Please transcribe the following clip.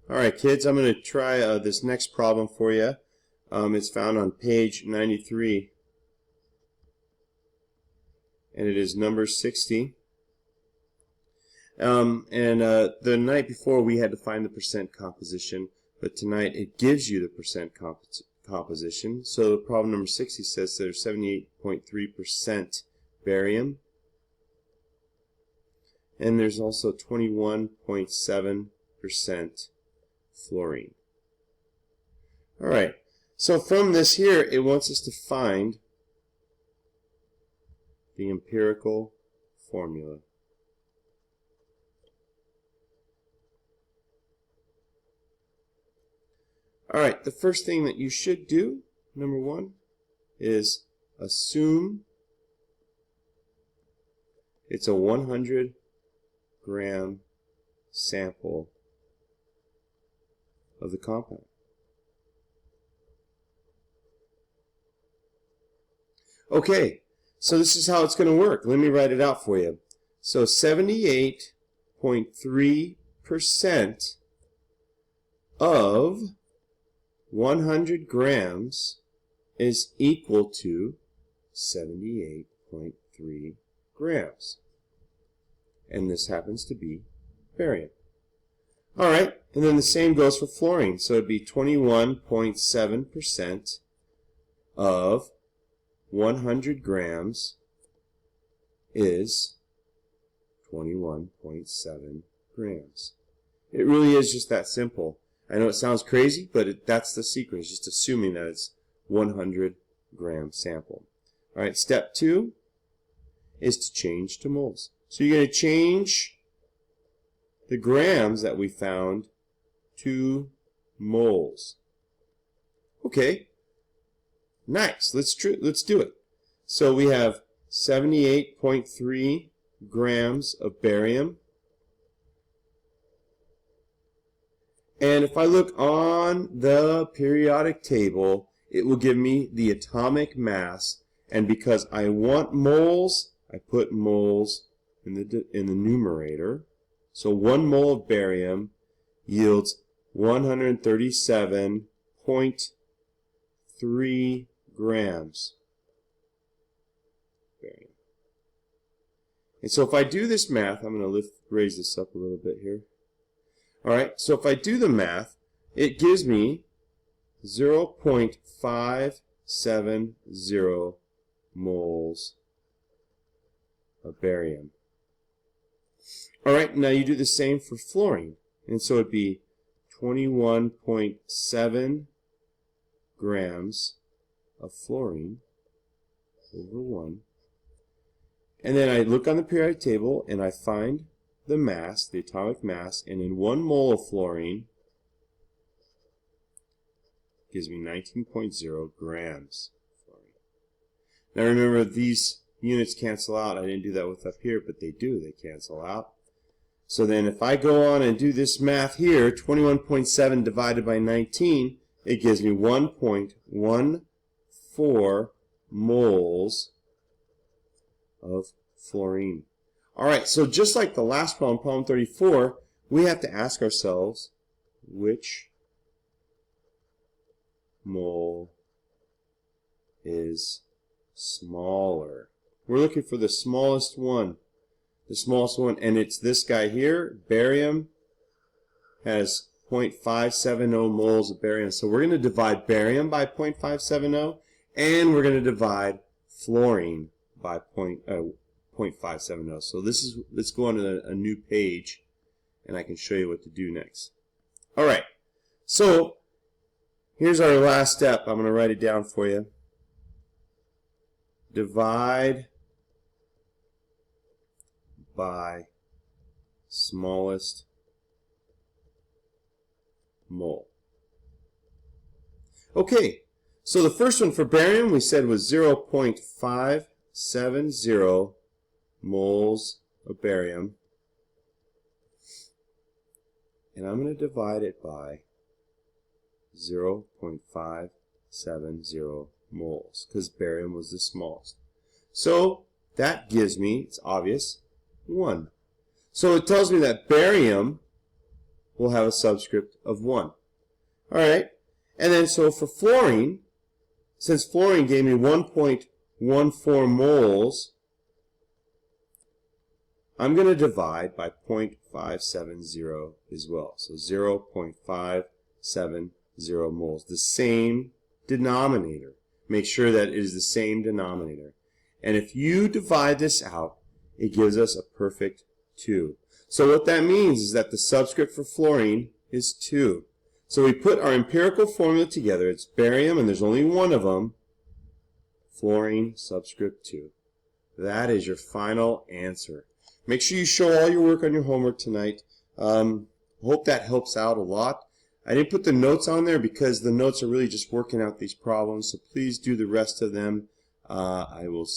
Alright kids, I'm going to try this next problem for you. It's found on page 93 and it is number 60. The night before we had to find the percent composition, but tonight it gives you the percent composition. So problem number 60 says there's 78.3% barium and there's also 21.7% fluorine. Alright, so from this here, it wants us to find the empirical formula. Alright, the first thing that you should do, number one, is assume it's a 100-gram sample of the compound. Okay, so this is how it's going to work. Let me write it out for you. So 78.3% of 100 grams is equal to 78.3 grams. And this happens to be barium. Alright, and then the same goes for fluorine. So it would be 21.7% of 100 grams is 21.7 grams. It really is just that simple. I know it sounds crazy, but that's the secret. It's just assuming that it's 100-gram sample. Alright, step 2 is to change to moles. So you're going to change the grams that we found to moles. Okay, nice. Let's do it. So we have 78.3 grams of barium. And if I look on the periodic table, it will give me the atomic mass. And because I want moles, I put moles in the numerator. So 1 mole of barium yields 137.3 grams barium. And so if I do this math, I'm going to raise this up a little bit here. Alright, so if I do the math, it gives me 0.570 moles of barium. Alright, now you do the same for fluorine. And so it would be 21.7 grams of fluorine over 1. And then I look on the periodic table and I find the mass, the atomic mass, and in 1 mole of fluorine gives me 19.0 grams of fluorine. Now remember, these units cancel out. I didn't do that with up here, but they do. They cancel out. So then if I go on and do this math here, 21.7 divided by 19, it gives me 1.14 moles of fluorine. Alright, so just like the last problem, problem 34, we have to ask ourselves which mole is smaller. We're looking for the smallest one. The smallest one, and it's this guy here. Barium has 0.570 moles of barium. So we're going to divide barium by 0.570, and we're going to divide fluorine by 0.570. So let's go on to a new page, and I can show you what to do next. Alright, so here's our last step. I'm going to write it down for you. Divide by smallest mole. Okay, so the first one for barium we said was 0.570 moles of barium, and I'm going to divide it by 0.570 moles because barium was the smallest. So that gives me, it's obvious, 1. So it tells me that barium will have a subscript of 1. Alright, and then so for fluorine, since fluorine gave me 1.14 moles, I'm going to divide by 0.570 as well. So 0.570 moles, the same denominator. Make sure that it is the same denominator. And if you divide this out, it gives us a perfect 2. So what that means is that the subscript for fluorine is 2. So we put our empirical formula together. It's barium, and there's only one of them. Fluorine subscript 2. That is your final answer. Make sure you show all your work on your homework tonight. Hope that helps out a lot. I didn't put the notes on there because the notes are really just working out these problems. So please do the rest of them. I will